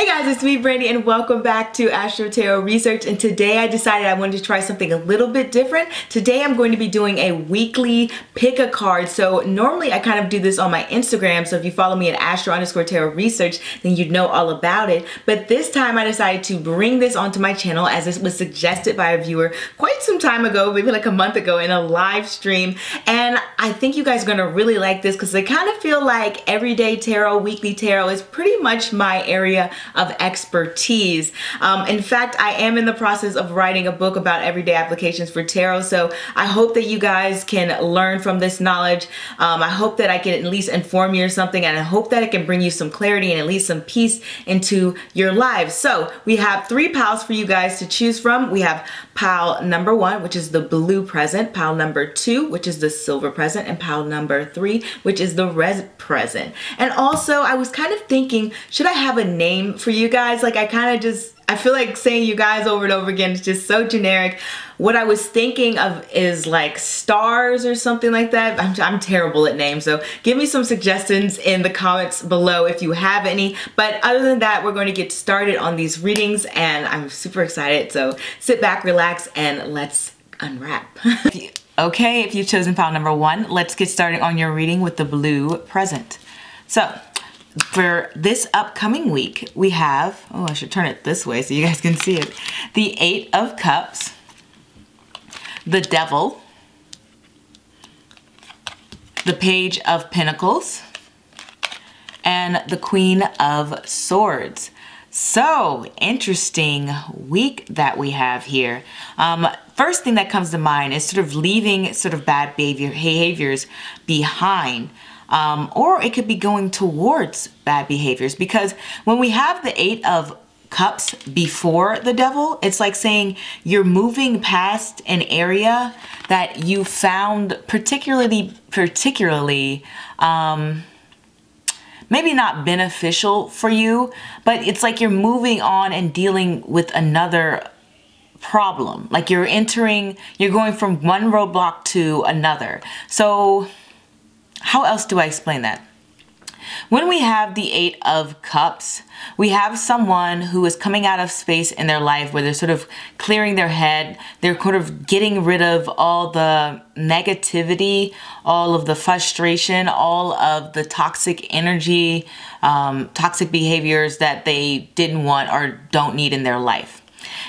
Hey guys, it's me Brandy and welcome back to Astro-Tarot Research, and today I decided I wanted to try something a little bit different. Today I'm going to be doing a weekly pick a card. So normally I kind of do this on my Instagram, so if you follow me at Astro_Tarot Research then you'd know all about it. But this time I decided to bring this onto my channel as this was suggested by a viewer quite some time ago, maybe like a month ago in a live stream. And I think you guys are going to really like this because I kind of feel like everyday tarot, weekly tarot is pretty much my area of expertise. In fact, I am in the process of writing a book about everyday applications for tarot, so I hope that you guys can learn from this knowledge. I hope that I can at least inform you or something, and I hope that it can bring you some clarity and at least some peace into your lives. So we have 3 piles for you guys to choose from. We have pile number 1, which is the blue present, pile number 2, which is the silver present, and pile number 3, which is the red present. And also I was kind of thinking, should I have a name for you guys? Like I feel like saying you guys over and over again is just so generic. What I was thinking of is like stars or something like that. I'm terrible at names, so give me some suggestions in the comments below if you have any. But other than that, we're going to get started on these readings and I'm super excited. So sit back, relax, and let's unwrap. Okay, if you've chosen pile number 1, let's get started on your reading with the blue present. So for this upcoming week, we have, oh, I should turn it this way so you guys can see it. The 8 of Cups, the Devil, the Page of Pentacles, and the Queen of Swords. So interesting week that we have here. First thing that comes to mind is sort of leaving sort of bad behaviors behind. Or it could be going towards bad behaviors, because when we have the 8 of Cups before the Devil, it's like saying you're moving past an area that you found particularly maybe not beneficial for you, but it's like you're moving on and dealing with another problem. Like you're going from one roadblock to another. So how else do I explain that? When we have the 8 of Cups, we have someone who is coming out of space in their life where they're sort of clearing their head. They're kind of getting rid of all the negativity, all of the frustration, all of the toxic energy, toxic behaviors that they didn't want or don't need in their life.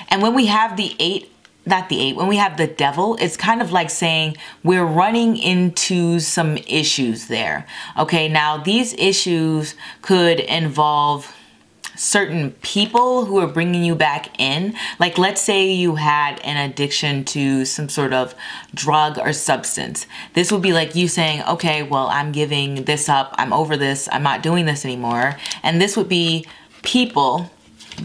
And when we have the 8, when we have the Devil, it's kind of like saying we're running into some issues there. Okay, now these issues could involve certain people who are bringing you back in. Like let's say you had an addiction to some sort of drug or substance. This would be like you saying, okay, well, I'm giving this up. I'm over this. I'm not doing this anymore. And this would be people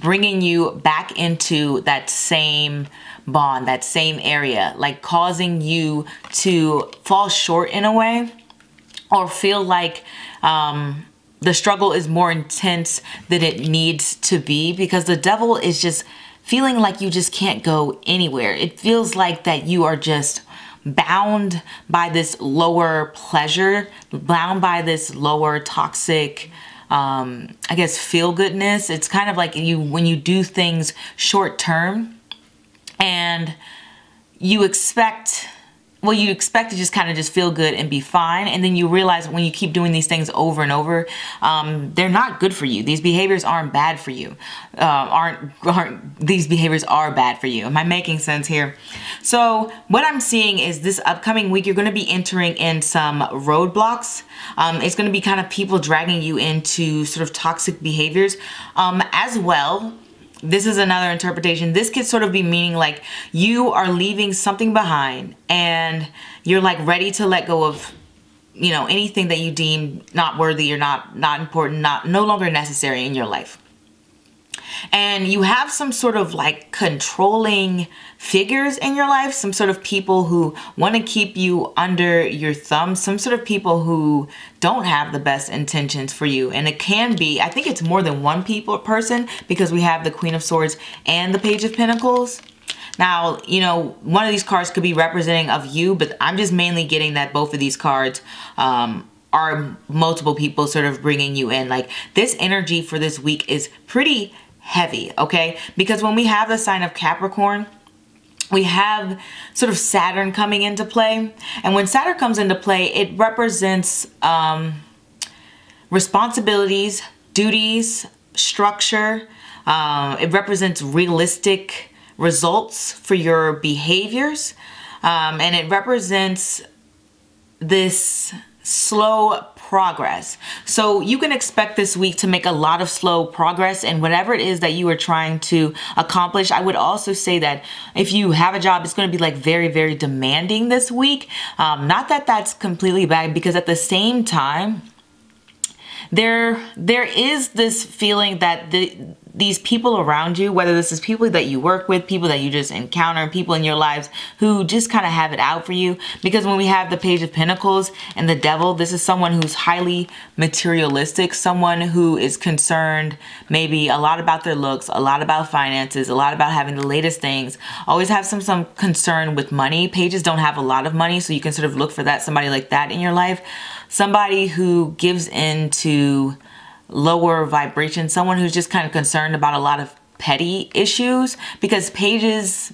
bringing you back into that same bond, that same area, like causing you to fall short in a way or feel like the struggle is more intense than it needs to be, because the Devil is just feeling like you just can't go anywhere. It feels like that you are just bound by this lower pleasure, bound by this lower toxic I guess feel-goodness. It's kind of like when you do things short-term and you expect to just kind of just feel good and be fine, and then you realize when you keep doing these things over and over, they're not good for you. These behaviors aren't bad for you. These behaviors are bad for you. Am I making sense here? So what I'm seeing is this upcoming week, you're going to be entering in some roadblocks. It's going to be kind of people dragging you into sort of toxic behaviors as well. This is another interpretation. This could sort of be meaning like you are leaving something behind and you're like ready to let go of, you know, anything that you deem not worthy or not important, no longer necessary in your life. And you have some sort of like controlling figures in your life, some sort of people who want to keep you under your thumb, some sort of people who don't have the best intentions for you. And it can be, I think it's more than one person, because we have the Queen of Swords and the Page of Pentacles. Now, you know, one of these cards could be representing of you, but I'm just mainly getting that both of these cards are multiple people sort of bringing you in. Like this energy for this week is pretty heavy, okay? Because when we have the sign of Capricorn, we have sort of Saturn coming into play. And when Saturn comes into play, it represents responsibilities, duties, structure. It represents realistic results for your behaviors. And it represents this slow progress. So you can expect this week to make a lot of slow progress in whatever it is that you are trying to accomplish. I would also say that if you have a job, it's going to be like very, very demanding this week. Not that that's completely bad, because at the same time, there is this feeling that these people around you, whether this is people that you work with, people that you just encounter, people in your lives who just kind of have it out for you. Because when we have the Page of Pentacles and the Devil, this is someone who's highly materialistic, someone who is concerned maybe a lot about their looks, a lot about finances, a lot about having the latest things, always have some concern with money. Pages don't have a lot of money, so you can sort of look for that, somebody like that in your life. Somebody who gives in to lower vibration, someone who's just kind of concerned about a lot of petty issues, because pages,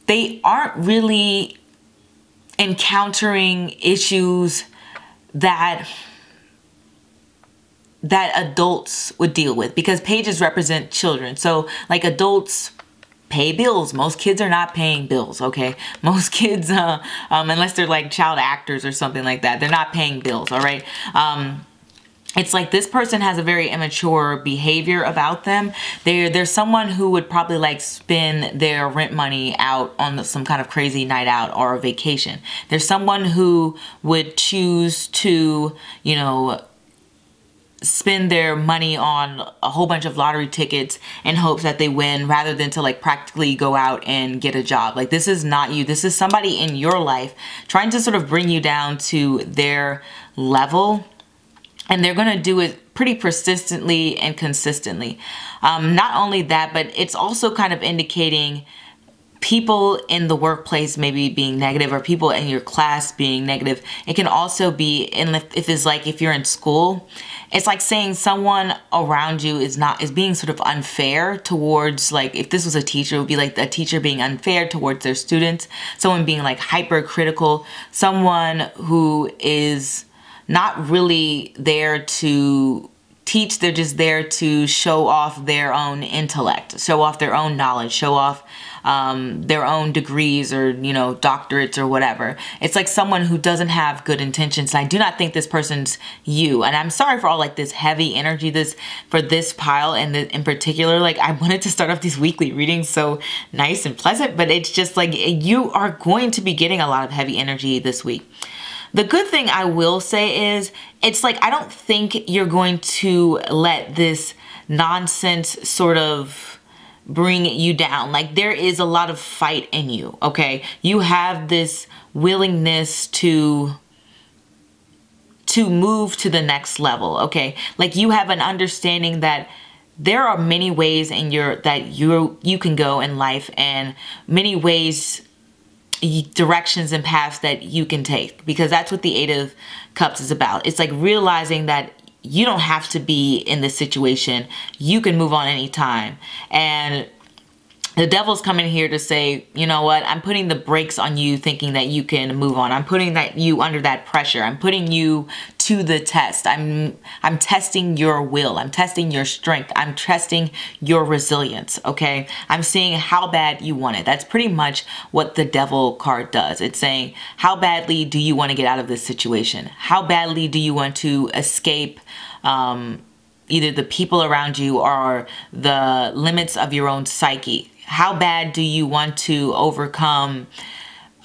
they aren't really encountering issues that adults would deal with, because pages represent children. So like adults pay bills. Most kids are not paying bills, okay? Most kids, unless they're like child actors or something like that, they're not paying bills, all right? It's like this person has a very immature behavior about them. They're someone who would probably like spend their rent money out on some kind of crazy night out or a vacation. There's someone who would choose to, you know, spend their money on a whole bunch of lottery tickets in hopes that they win, rather than to like practically go out and get a job. Like this is not you. This is somebody in your life trying to sort of bring you down to their level. And they're going to do it pretty persistently and consistently. Not only that, but it's also kind of indicating people in the workplace maybe being negative, or people in your class being negative. It can also be, if it's like if you're in school, it's like saying someone around you is being sort of unfair towards, like if this was a teacher, it would be like a teacher being unfair towards their students, someone being like hypercritical, someone who is not really there to teach, they're just there to show off their own intellect, show off their own knowledge, show off their own degrees or, you know, doctorates or whatever. It's like someone who doesn't have good intentions. And I do not think this person's you. And I'm sorry for all like this heavy energy for this pile, and in particular, like I wanted to start off these weekly readings so nice and pleasant, but it's just like you are going to be getting a lot of heavy energy this week. The good thing I will say is, it's like, I don't think you're going to let this nonsense sort of bring you down. Like there is a lot of fight in you, okay? You have this willingness to move to the next level, okay? Like you have an understanding that there are many ways you can go in life, and many ways, directions and paths that you can take, because that's what the Eight of Cups is about. It's like realizing that you don't have to be in this situation. You can move on anytime. And the Devil's coming here to say, you know what, I'm putting the brakes on you thinking that you can move on. I'm putting you under that pressure. I'm putting you to the test. I'm testing your will. I'm testing your strength. I'm testing your resilience, okay? I'm seeing how bad you want it. That's pretty much what the Devil card does. It's saying, how badly do you want to get out of this situation? How badly do you want to escape either the people around you or the limits of your own psyche? How bad do you want to overcome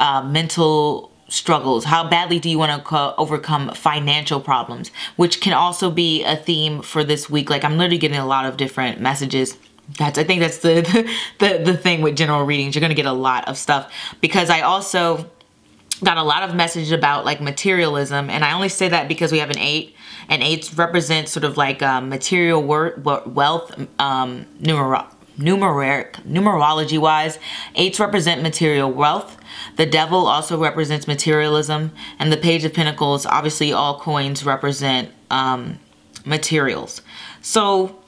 mental struggles? How badly do you want to overcome financial problems? Which can also be a theme for this week. Like I'm literally getting a lot of different messages. I think that's the thing with general readings. You're going to get a lot of stuff, because I also got a lot of messages about like materialism. And I only say that because we have an 8, and 8s represent sort of like material wealth, numerology wise, 8s represent material wealth. The devil also represents materialism, and the Page of Pentacles, obviously all coins represent materials. So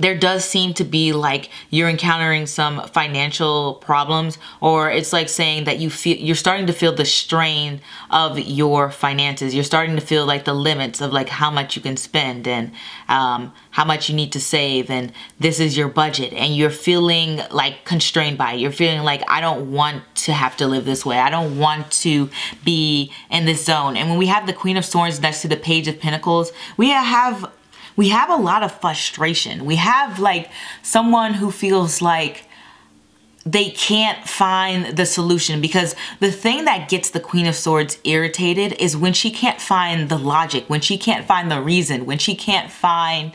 there does seem to be like you're encountering some financial problems, or it's like saying that you're starting to feel the strain of your finances. You're starting to feel like the limits of like how much you can spend and how much you need to save, and this is your budget, and you're feeling like constrained by it. You're feeling like, I don't want to have to live this way. I don't want to be in this zone. And when we have the Queen of Swords next to the Page of Pentacles, we have a lot of frustration. We have like someone who feels like they can't find the solution, because the thing that gets the Queen of Swords irritated is when she can't find the logic, when she can't find the reason, when she can't find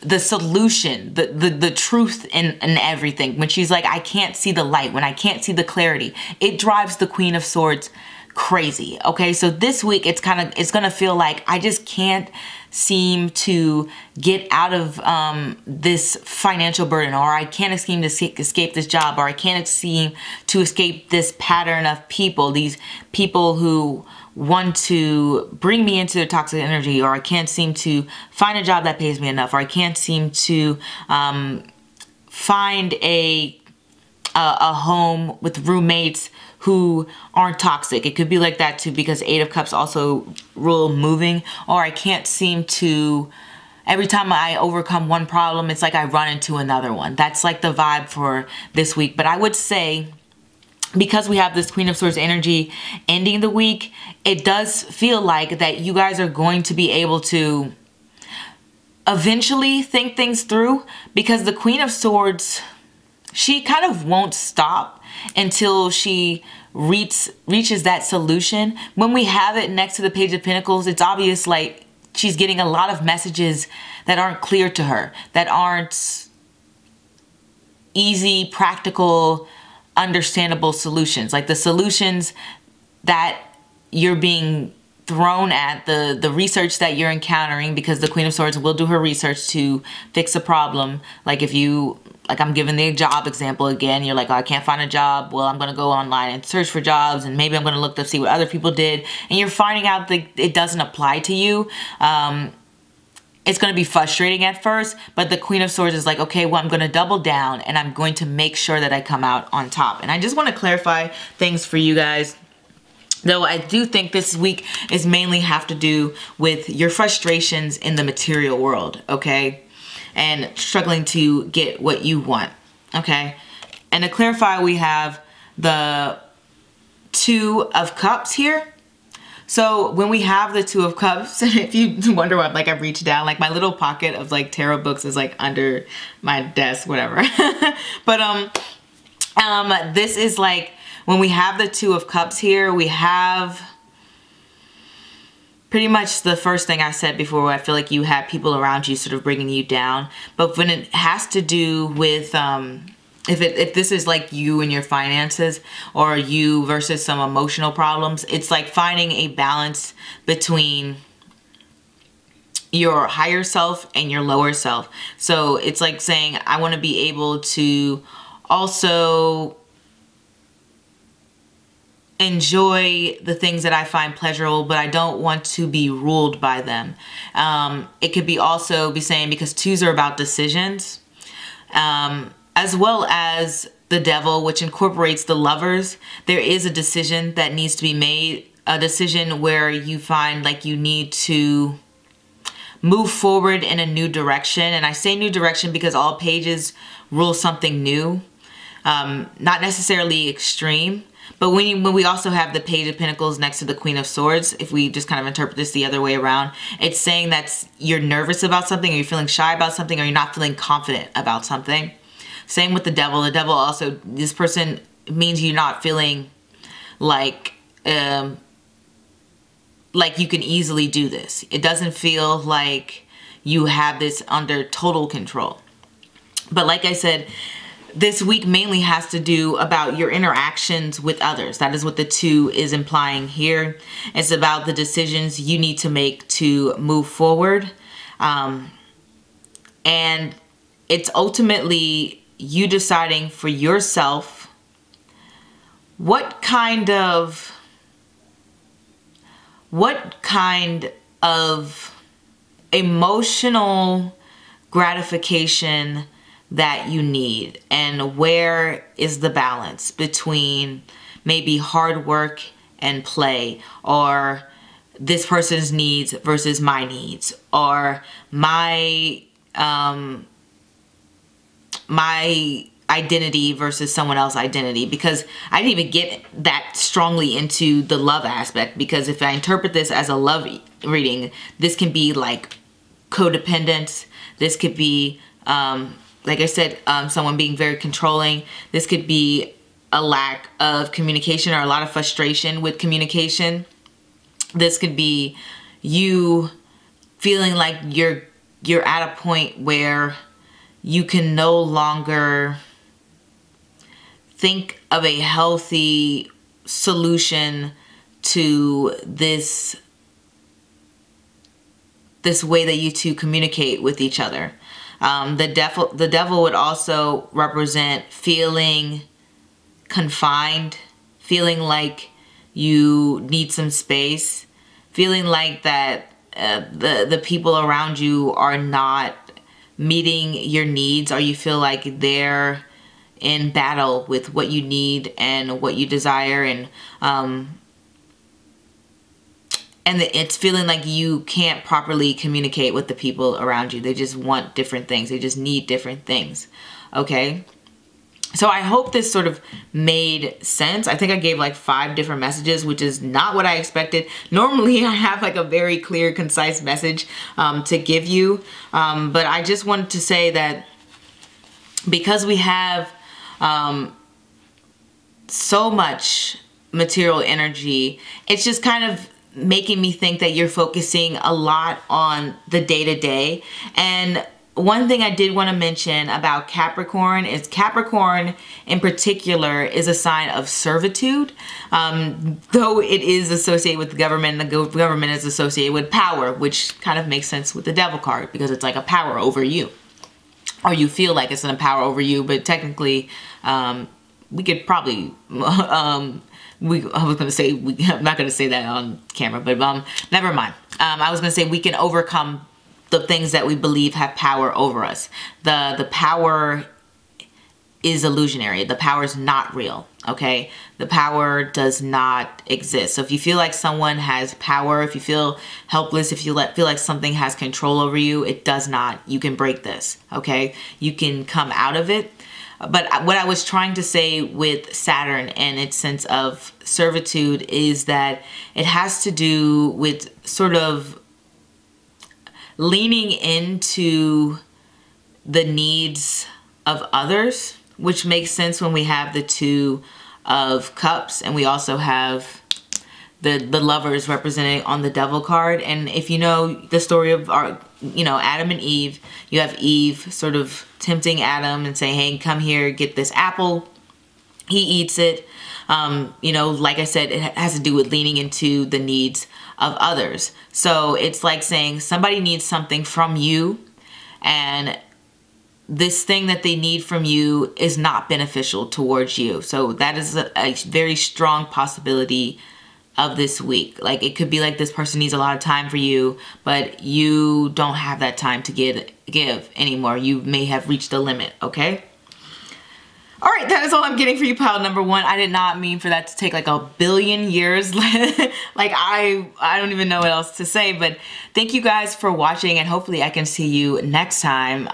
the solution, the truth in everything. When she's like, I can't see the light, when I can't see the clarity, it drives the Queen of Swords crazy. Okay, so this week it's gonna feel like I just can't seem to get out of this financial burden, or I can't seem to escape this job, or I can't seem to escape this pattern of people, these people who want to bring me into their toxic energy, or I can't seem to find a job that pays me enough, or I can't seem to find a home with roommates who aren't toxic. It could be like that too, because 8 of Cups also rule moving. Or I can't seem to, every time I overcome one problem, it's like I run into another one. That's like the vibe for this week. But I would say, because we have this Queen of Swords energy ending the week, it does feel like that you guys are going to be able to eventually think things through, because the Queen of Swords, she kind of won't stop until she reaches that solution. When we have it next to the Page of Pentacles, it's obvious like she's getting a lot of messages that aren't clear to her, that aren't easy, practical, understandable solutions. Like the solutions that you're being thrown at, the research that you're encountering, because the Queen of Swords will do her research to fix a problem. Like if you, like I'm giving the job example again, you're like, oh, I can't find a job. Well, I'm going to go online and search for jobs, and maybe I'm going to look to see what other people did. And you're finding out that it doesn't apply to you. It's going to be frustrating at first, but the Queen of Swords is like, okay, well, I'm going to double down and I'm going to make sure that I come out on top. And I just want to clarify things for you guys. Though I do think this week is mainly have to do with your frustrations in the material world, okay? And struggling to get what you want, okay? And to clarify, we have the 2 of Cups here. So when we have the 2 of Cups, if you wonder what, like I've reached down, like my little pocket of like tarot books is like under my desk, whatever. But this is like, when we have the 2 of Cups here, we have pretty much the first thing I said before, where I feel like you have people around you sort of bringing you down. But when it has to do with, if this is like you and your finances, or you versus some emotional problems, it's like finding a balance between your higher self and your lower self. So it's like saying, I want to be able to also enjoy the things that I find pleasurable, but I don't want to be ruled by them. It could be also be saying, because 2s are about decisions, as well as the Devil, which incorporates the Lovers. There is a decision that needs to be made, a decision where you find like you need to move forward in a new direction. And I say new direction because all pages rule something new, not necessarily extreme. But when we also have the Page of Pentacles next to the Queen of Swords, if we just kind of interpret this the other way around, it's saying that you're nervous about something, or you're feeling shy about something, or you're not feeling confident about something. Same with the Devil. The Devil also, this person means you're not feeling like you can easily do this. It doesn't feel like you have this under total control. But like I said, this week mainly has to do about your interactions with others. That is what the 2 is implying here. It's about the decisions you need to make to move forward. And it's ultimately you deciding for yourself what kind of emotional gratification that you need, and where is the balance between maybe hard work and play, or this person's needs versus my needs, or my my identity versus someone else's identity. Because I didn't even get that strongly into the love aspect, because if I interpret this as a love reading, this can be like codependence, this could be like I said, someone being very controlling, this could be a lack of communication or a lot of frustration with communication, this could be you feeling like you're at a point where you can no longer think of a healthy solution to this way that you two communicate with each other. The devil would also represent feeling confined, feeling like you need some space, feeling like that the people around you are not meeting your needs, or you feel like they're in battle with what you need and what you desire, and it's feeling like you can't properly communicate with the people around you. They just want different things. They just need different things. Okay? So I hope this sort of made sense. I think I gave like 5 different messages, which is not what I expected. Normally I have like a very clear, concise message to give you. But I just wanted to say that because we have so much material energy, it's just kind of making me think that you're focusing a lot on the day-to-day. And one thing I did want to mention about Capricorn is Capricorn in particular is a sign of servitude. Though it is associated with the government, the government is associated with power, which kind of makes sense with the devil card, because it's like a power over you. Or you feel like it's a power over you, but technically we could probably I'm not going to say that on camera, but never mind. I was going to say we can overcome the things that we believe have power over us. The power is illusionary. The power is not real, okay? The power does not exist. So if you feel like someone has power, if you feel helpless, if you feel like something has control over you, it does not. You can break this, okay? You can come out of it. But what I was trying to say with Saturn and its sense of servitude is that it has to do with sort of leaning into the needs of others, which makes sense when we have the 2 of Cups, and we also have the Lovers representing on the Devil card. And if you know the story of Adam and Eve, you have Eve sort of tempting Adam and saying, hey, come here, get this apple. He eats it. Like I said, it has to do with leaning into the needs of others. So it's like saying somebody needs something from you, and this thing that they need from you is not beneficial towards you. So that is a very strong possibility of this week. Like, it could be like this person needs a lot of time for you, but you don't have that time to give anymore. You may have reached the limit, okay? All right, that is all I'm getting for you, pile number 1. I did not mean for that to take like a billion years. Like, I don't even know what else to say, but thank you guys for watching, and hopefully I can see you next time,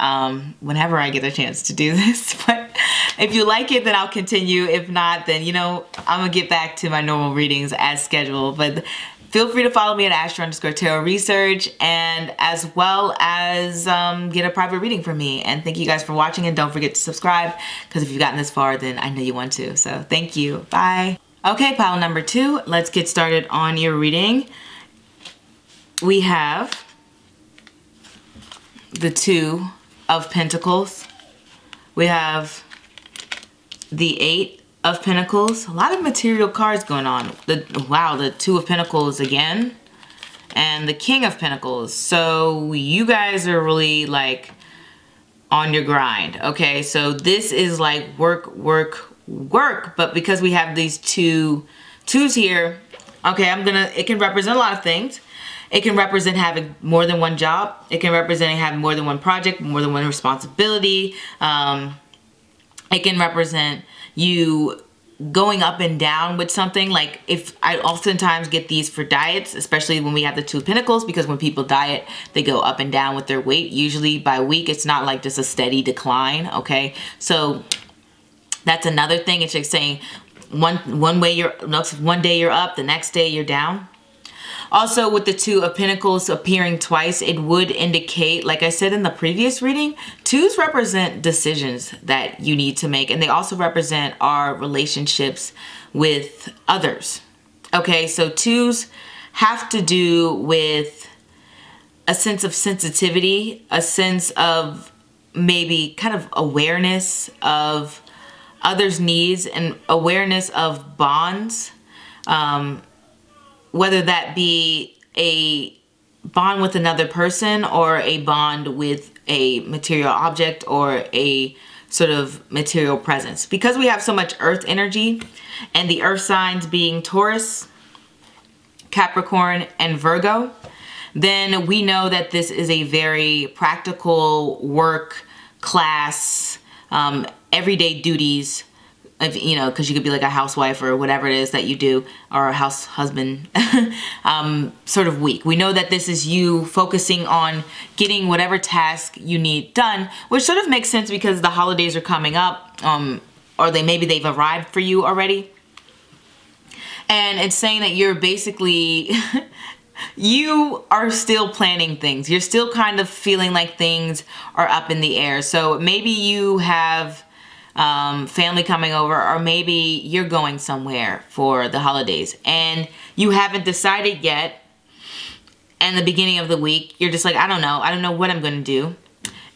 whenever I get a chance to do this. But if you like it, then I'll continue. If not, then, I'm gonna get back to my normal readings as scheduled. But feel free to follow me at Astro-Tarot Research, and as well as get a private reading from me. And thank you guys for watching, and don't forget to subscribe, because if you've gotten this far, then I know you want to. So thank you. Bye. Okay, pile number 2. Let's get started on your reading. We have the 2 of Pentacles. We have the 8 of Pentacles. A lot of material cards going on. Wow, the 2 of Pentacles again. And the King of Pentacles. So you guys are really like on your grind. Okay, so this is like work, work, work, but because we have these twos here, okay, it can represent a lot of things. It can represent having more than one job. It can represent having more than one project, more than one responsibility. It can represent you going up and down with something. Like, if I oftentimes get these for diets, especially when we have the Two of Pentacles, because when people diet, they go up and down with their weight. Usually by week, it's not like just a steady decline, okay? So that's another thing. It's like saying one day you're up, the next day you're down. Also, with the Two of Pentacles appearing twice, it would indicate, like I said in the previous reading, twos represent decisions that you need to make, and they also represent our relationships with others. Okay, so twos have to do with a sense of sensitivity, a sense of maybe kind of awareness of others' needs and awareness of bonds. Whether that be a bond with another person or a bond with a material object or a sort of material presence. Because we have so much earth energy, and the earth signs being Taurus, Capricorn, and Virgo, then we know that this is a very practical work class, everyday duties. You know, because you could be like a housewife or whatever it is that you do, or a house husband sort of week. We know that this is you focusing on getting whatever task you need done, which sort of makes sense because the holidays are coming up, or maybe they've arrived for you already. And it's saying that you're basically, you are still planning things. You're still kind of feeling like things are up in the air. So maybe you have family coming over, or maybe you're going somewhere for the holidays and you haven't decided yet. And the beginning of the week, you're just like, I don't know what I'm going to do.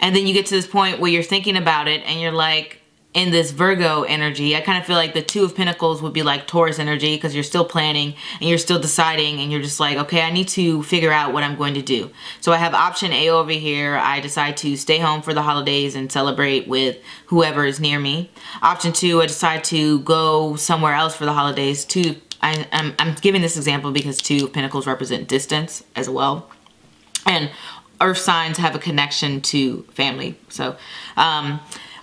And then you get to this point where you're thinking about it and you're like, in this Virgo energy, I kind of feel like the Two of Pentacles would be like Taurus energy, because you're still planning and you're still deciding, and you're just like, okay, I need to figure out what I'm going to do. So I have option A over here. I decide to stay home for the holidays and celebrate with whoever is near me. Option 2, I decide to go somewhere else for the holidays. I'm giving this example because Two of Pentacles represent distance as well. And earth signs have a connection to family. So,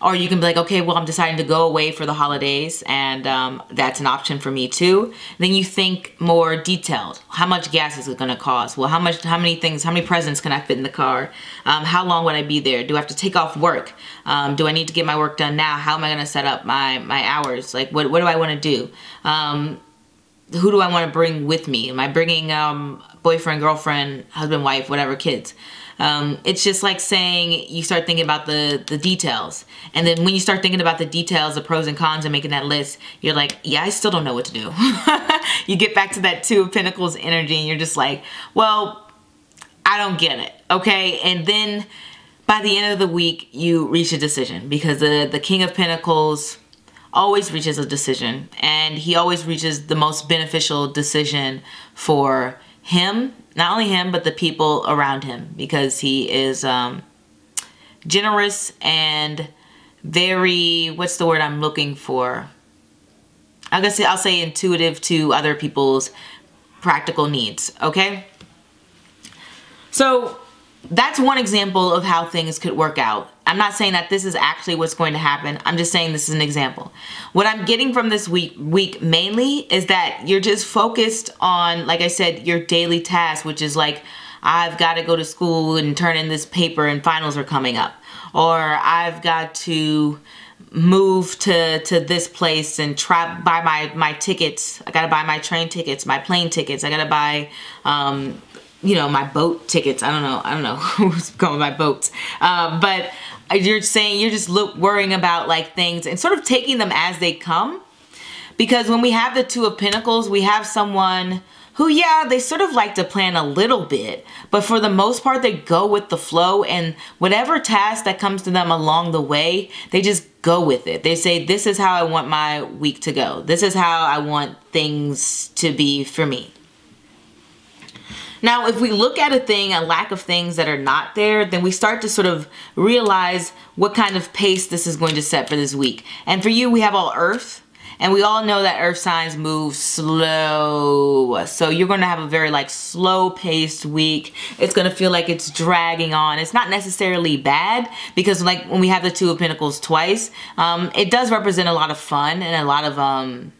or you can be like, okay, well, I'm deciding to go away for the holidays, and that's an option for me too. Then you think more detailed. How much gas is it going to cost? Well, how many presents can I fit in the car? How long would I be there? Do I have to take off work? Do I need to get my work done now? How am I going to set up my hours? Like, what do I want to do? Who do I want to bring with me? Am I bringing boyfriend, girlfriend, husband, wife, whatever, kids? It's just like saying you start thinking about the details. And then when you start thinking about the details, the pros and cons, and making that list, you're like, yeah, I still don't know what to do. You get back to that Two of Pentacles energy and you're just like, well, I don't get it. Okay. And then by the end of the week, you reach a decision, because the King of Pentacles always reaches a decision, and he always reaches the most beneficial decision for him. Not only him, but the people around him, because he is generous and very, what's the word I'm looking for? I guess I'll say intuitive to other people's practical needs, okay? So that's one example of how things could work out. I'm not saying that this is actually what's going to happen. I'm just saying this is an example. What I'm getting from this week mainly is that you're just focused on, like I said, your daily task, which is like, I've got to go to school and turn in this paper and finals are coming up. Or I've got to move to this place and buy my tickets. I got to buy my train tickets, my plane tickets. I got to buy, you know, my boat tickets. I don't know who's going by boats. But you're saying you're just worrying about like things and sort of taking them as they come. Because when we have the Two of Pentacles, we have someone who, yeah, they sort of like to plan a little bit, but for the most part, they go with the flow, and whatever task that comes to them along the way, they just go with it. They say, this is how I want my week to go. This is how I want things to be for me. Now, if we look at a lack of things that are not there, then we start to sort of realize what kind of pace this is going to set for this week. And for you, we have all Earth. And we all know that Earth signs move slow. So you're going to have a very like slow paced week. It's going to feel like it's dragging on. It's not necessarily bad because like when we have the Two of Pentacles twice, it does represent a lot of fun and a lot of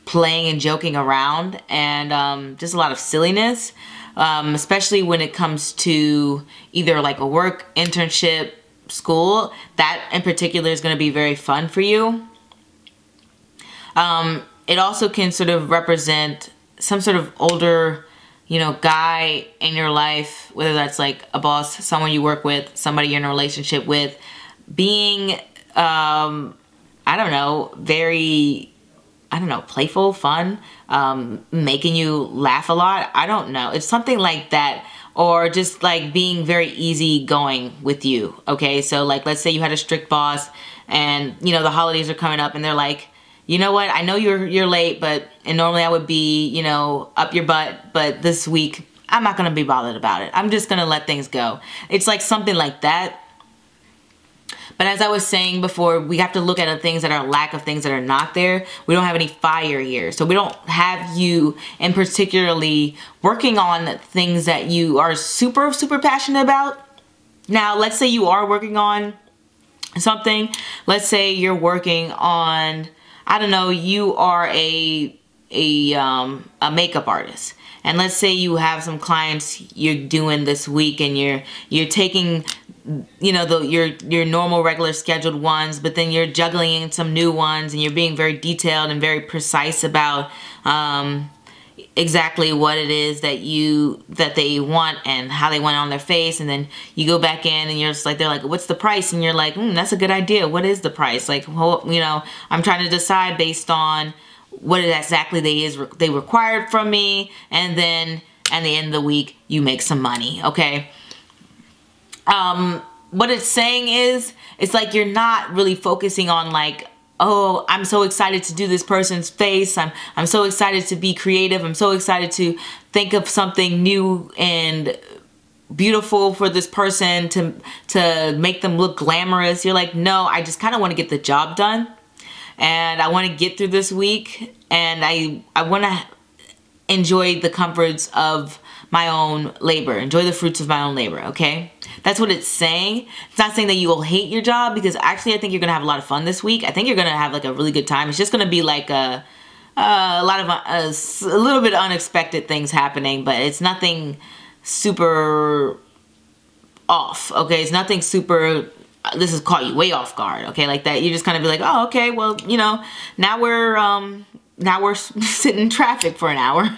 playing and joking around and just a lot of silliness. Especially when it comes to either like a work, internship, school. That in particular is going to be very fun for you. It also can sort of represent some sort of older, you know, guy in your life, whether that's like a boss, someone you work with, somebody you're in a relationship with, being, I don't know, very, I don't know, playful, fun, making you laugh a lot. I don't know. It's something like that. Or just like being very easygoing with you. Okay, so like let's say you had a strict boss and, you know, the holidays are coming up and they're like, you know what, I know you're late, and normally I would be, you know, up your butt, but this week I'm not going to be bothered about it. I'm just going to let things go. It's like something like that. But as I was saying before, we have to look at the things that are lack of things that are not there. We don't have any fire here. So we don't have you in particularly working on things that you are super, super passionate about. Now, let's say you are working on something. Let's say you're working on, I don't know, you are a makeup artist. And let's say you have some clients you're doing this week and you're taking, you know, your normal regular scheduled ones, but then you're juggling in some new ones and you're being very detailed and very precise about exactly what it is that they want and how they want it on their face. And then you go back in and you're just like, they're like, what's the price? And you're like, that's a good idea. What is the price? Like, well, you know, I'm trying to decide based on what exactly they required from me. And then at the end of the week, you make some money. Okay. What it's saying is, it's like you're not really focusing on like, oh, I'm so excited to do this person's face. I'm so excited to be creative. I'm so excited to think of something new and beautiful for this person to make them look glamorous. You're like, no, I just kind of want to get the job done. And I want to get through this week. And I want to enjoy the comforts of my own labor. Enjoy the fruits of my own labor, okay? That's what it's saying. It's not saying that you will hate your job, because actually I think you're going to have a lot of fun this week. I think you're going to have like a really good time. It's just going to be like a little bit unexpected things happening, but it's nothing super off, okay? It's nothing super, this has caught you way off guard, okay? Like that, you just kind of be like, oh, okay, well, you know, now we're sitting in traffic for an hour.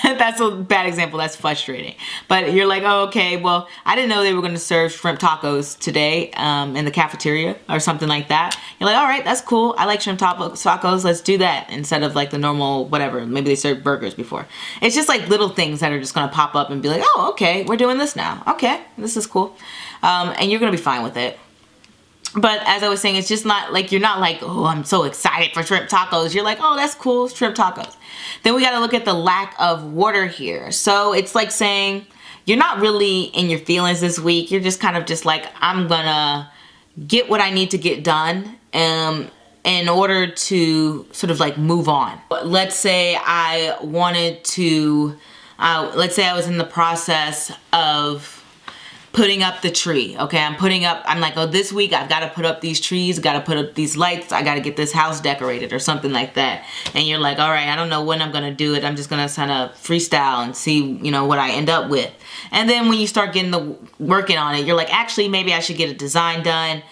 That's a bad example. That's frustrating. But you're like, oh, okay, well, I didn't know they were going to serve shrimp tacos today in the cafeteria or something like that. You're like, all right, that's cool. I like shrimp tacos. Let's do that instead of like the normal whatever. Maybe they served burgers before. It's just like little things that are just going to pop up and be like, oh, okay, we're doing this now. Okay, this is cool. And you're going to be fine with it. But as I was saying, it's just not like, you're not like, oh, I'm so excited for shrimp tacos. You're like, oh, that's cool, shrimp tacos. Then we got to look at the lack of water here. So it's like saying you're not really in your feelings this week. You're just kind of just like, I'm going to get what I need to get done in order to sort of like move on. Let's say I wanted to, let's say I was in the process of putting up the tree, okay? I'm like, oh, this week I've got to put up these trees, got to put up these lights, I got to get this house decorated or something like that. And you're like, all right, I don't know when I'm going to do it. I'm just going to kind of freestyle and see, you know, what I end up with. And then when you start working on it, you're like, actually, maybe I should get a design done.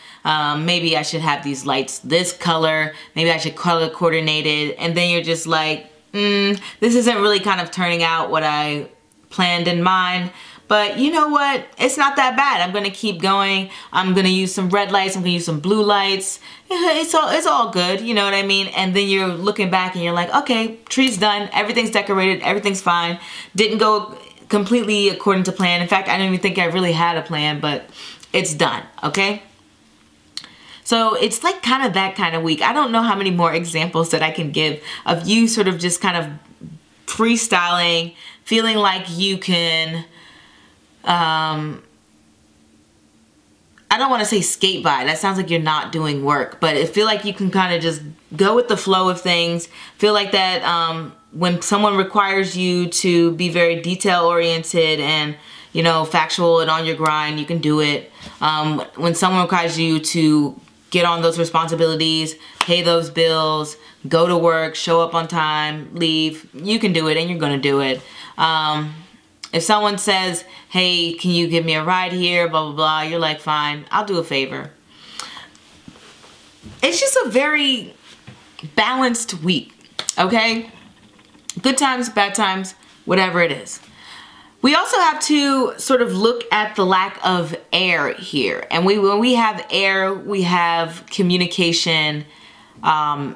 Maybe I should have these lights this color. Maybe I should color coordinate it. And then you're just like, this isn't really kind of turning out what I planned in mind. But you know what? It's not that bad. I'm going to keep going. I'm going to use some red lights. I'm going to use some blue lights. It's all good. You know what I mean? And then you're looking back and you're like, okay, tree's done. Everything's decorated. Everything's fine. Didn't go completely according to plan. In fact, I don't even think I really had a plan, but it's done. Okay? So it's like kind of that kind of week. I don't know how many more examples that I can give of you sort of just kind of freestyling, feeling like you can, I don't want to say skate by. That sounds like you're not doing work, but I feel like you can kind of just go with the flow of things. Feel like that when someone requires you to be very detail oriented and, you know, factual and on your grind, you can do it. When someone requires you to get on those responsibilities, pay those bills, go to work, show up on time, leave, you can do it, and you're gonna do it. If someone says, hey, can you give me a ride here, blah, blah, blah, you're like, fine, I'll do a favor. It's just a very balanced week, okay? Good times, bad times, whatever it is. We also have to sort of look at the lack of air here. And when we have air, we have communication and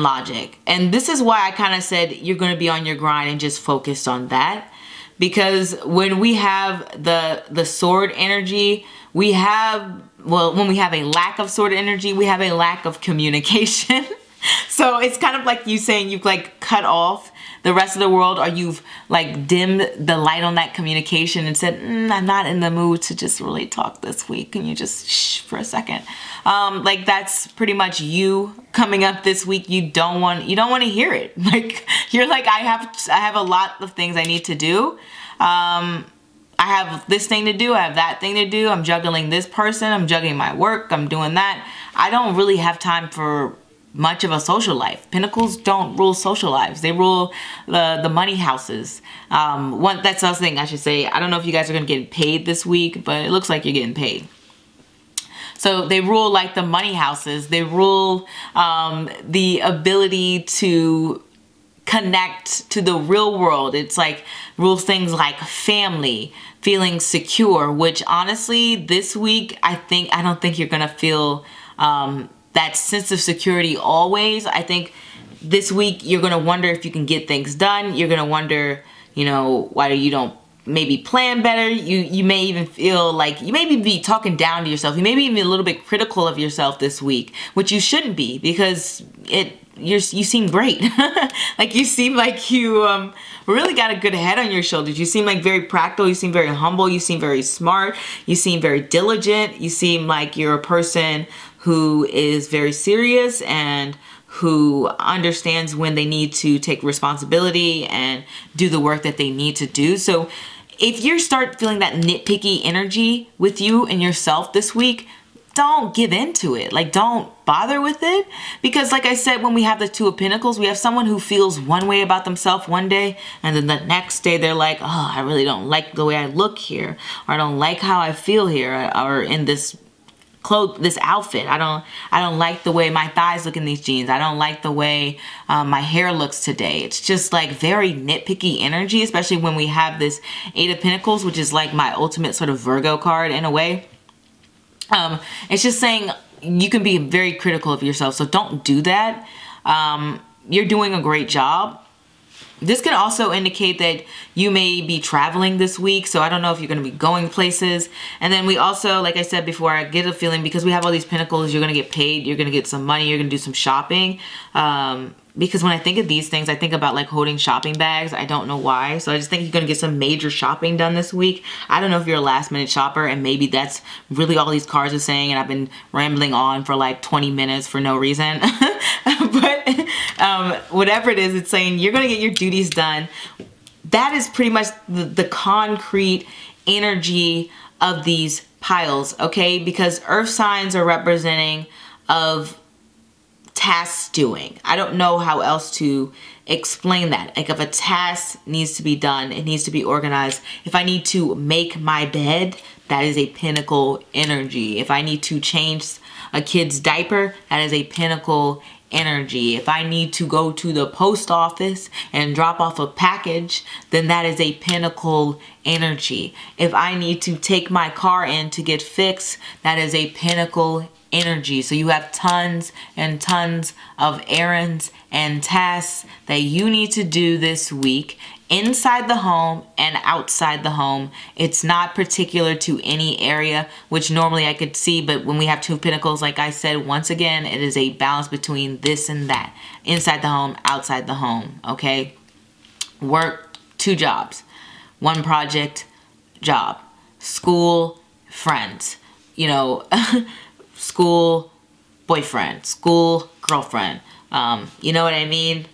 logic. And this is why I kind of said you're going to be on your grind and just focus on that. Because when we have the sword energy, we have, well, when we have a lack of sword energy, we have a lack of communication. So it's kind of like you saying you've like cut off the rest of the world, or you've like dimmed the light on that communication and said, I'm not in the mood to just really talk this week. Can you just shh for a second? Like that's pretty much you coming up this week. You don't want to hear it. Like you're like, I have a lot of things I need to do. I have this thing to do. I have that thing to do. I'm juggling this person. I'm juggling my work. I'm doing that. I don't really have time for much of a social life. Pentacles don't rule social lives. They rule the money houses. That's the other thing I should say. I don't know if you guys are going to get paid this week, but it looks like you're getting paid. So they rule like the money houses. They rule the ability to connect to the real world. It's like rules things like family, feeling secure, which honestly this week I don't think you're going to feel that sense of security always. I think this week you're going to wonder if you can get things done. You're going to wonder, you know, why you don't maybe plan better. You may even feel like you maybe be talking down to yourself. You may be even a little bit critical of yourself this week, which you shouldn't be, because you seem great. Like you seem like you really got a good head on your shoulders. You seem like very practical. You seem very humble. You seem very smart. You seem very diligent. You seem like you're a person who is very serious and who understands when they need to take responsibility and do the work that they need to do. So if you start feeling that nitpicky energy with you and yourself this week, don't give into it. Like, don't bother with it. Because like I said, when we have the Two of Pentacles, we have someone who feels one way about themselves one day, and then the next day they're like, oh, I really don't like the way I look here, or I don't like how I feel here, or in this outfit. I don't like the way my thighs look in these jeans. I don't like the way my hair looks today. It's just like very nitpicky energy, especially when we have this Eight of Pentacles, which is like my ultimate sort of Virgo card in a way. It's just saying you can be very critical of yourself, so don't do that. You're doing a great job. This can also indicate that you may be traveling this week, so I don't know if you're going to be going places. And then we also, like I said before, I get a feeling because we have all these pentacles, you're going to get paid, you're going to get some money, you're going to do some shopping. Because when I think of these things, I think about like holding shopping bags. I don't know why. So I just think you're going to get some major shopping done this week. I don't know if you're a last minute shopper, and maybe that's really all these cards are saying, and I've been rambling on for like 20 minutes for no reason. But whatever it is, it's saying you're going to get your duties done. That is pretty much the concrete energy of these piles, okay? Because earth signs are representing of task doing. I don't know how else to explain that. Like if a task needs to be done, it needs to be organized. If I need to make my bed, that is a pentacle energy. If I need to change a kid's diaper, that is a pentacle energy. If I need to go to the post office and drop off a package, then that is a pentacle energy. If I need to take my car in to get fixed, that is a pentacle energy. So you have tons and tons of errands and tasks that you need to do this week inside the home and outside the home. It's not particular to any area, which normally I could see, but when we have Two of Pentacles, like I said, once again, it is a balance between this and that. Inside the home, outside the home, okay? Work, 2 jobs. one project, job, school, friends, you know, school, boyfriend, school, girlfriend. You know what I mean?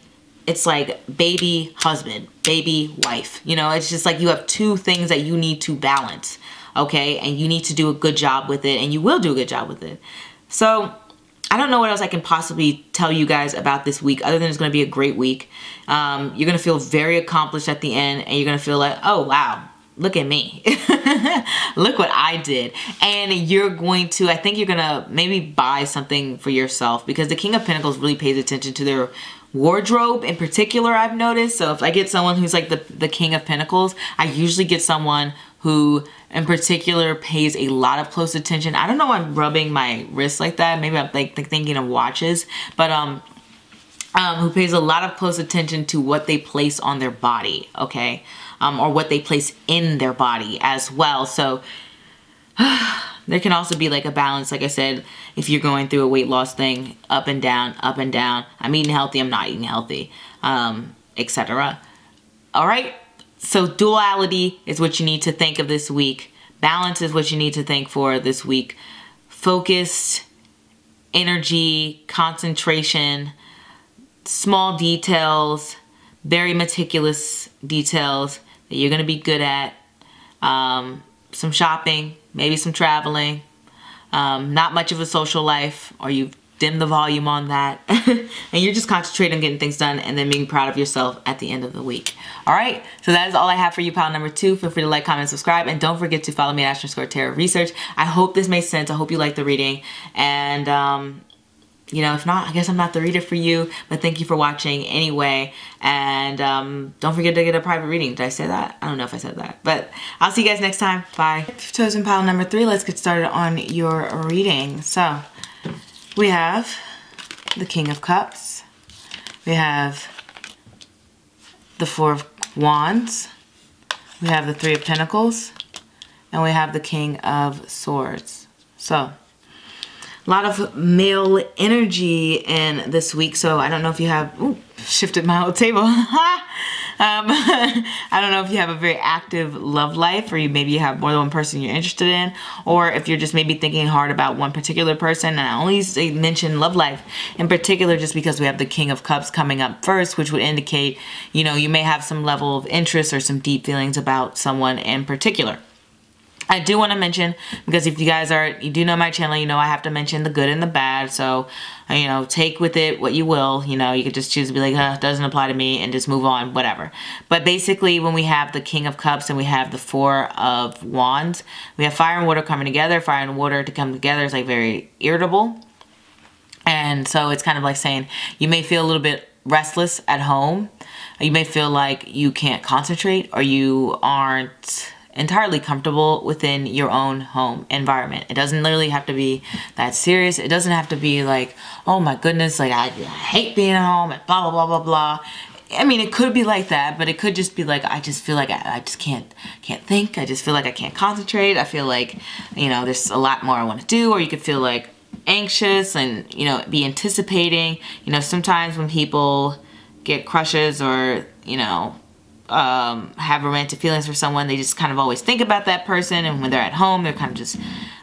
It's like baby husband, baby wife. You know, it's just like you have two things that you need to balance, okay? And you need to do a good job with it, and you will do a good job with it. So I don't know what else I can possibly tell you guys about this week other than it's going to be a great week. You're going to feel very accomplished at the end, and you're going to feel like, oh, wow, look at me. Look what I did. And you're going to, I think you're going to maybe buy something for yourself, because the King of Pentacles really pays attention to their wardrobe in particular, I've noticed. So if I get someone who's like the King of Pentacles, I usually get someone who in particular pays a lot of close attention. I don't know why I'm rubbing my wrist like that. Maybe I'm like thinking of watches, but who pays a lot of close attention to what they place on their body, okay? Or what they place in their body as well. So there can also be like a balance, like I said, if you're going through a weight loss thing, up and down, up and down. I'm eating healthy, I'm not eating healthy, etc. All right, so duality is what you need to think of this week. Balance is what you need to think for this week. Focused, energy, concentration, small details, very meticulous details that you're going to be good at. Some shopping, maybe some traveling, not much of a social life, or you've dimmed the volume on that, and you're just concentrating on getting things done and then being proud of yourself at the end of the week. All right, so that is all I have for you, pile number 2. Feel free to like, comment, subscribe, and don't forget to follow me at Astro-Tarot Research. I hope this made sense. I hope you liked the reading, and you know, if not, I guess I'm not the reader for you, but thank you for watching anyway. And don't forget to get a private reading. Did I say that? I don't know if I said that, but I'll see you guys next time. Bye. If you've chosen pile number 3, let's get started on your reading. So we have the King of Cups. We have the 4 of Wands. We have the 3 of Pentacles. And we have the King of Swords. So a lot of male energy in this week, so I don't know if you have, ooh, shifted my whole table. I don't know if you have a very active love life, or maybe you have more than one person you're interested in, or if you're just maybe thinking hard about one particular person. And I only mention love life in particular just because we have the King of Cups coming up first, which would indicate, you know, you may have some level of interest or some deep feelings about someone in particular. I do want to mention, because if you guys you do know my channel, you know I have to mention the good and the bad. So, you know, take with it what you will. You know, you could just choose to be like, it doesn't apply to me, and just move on, whatever. But basically, when we have the King of Cups and we have the 4 of Wands, we have fire and water coming together. Fire and water to come together is like very irritable. And so it's kind of like saying you may feel a little bit restless at home. You may feel like you can't concentrate, or you aren't entirely comfortable within your own home environment. It doesn't literally have to be that serious. It doesn't have to be like, oh my goodness, like I hate being at home and blah, blah, blah, blah, blah. I mean, it could be like that, but it could just be like, I just feel like I just can't think. I just feel like I can't concentrate. I feel like, you know, there's a lot more I want to do. Or you could feel like anxious and, you know, be anticipating. You know, sometimes when people get crushes or, you know, have romantic feelings for someone, they just kind of always think about that person, and when they're at home, they're kind of just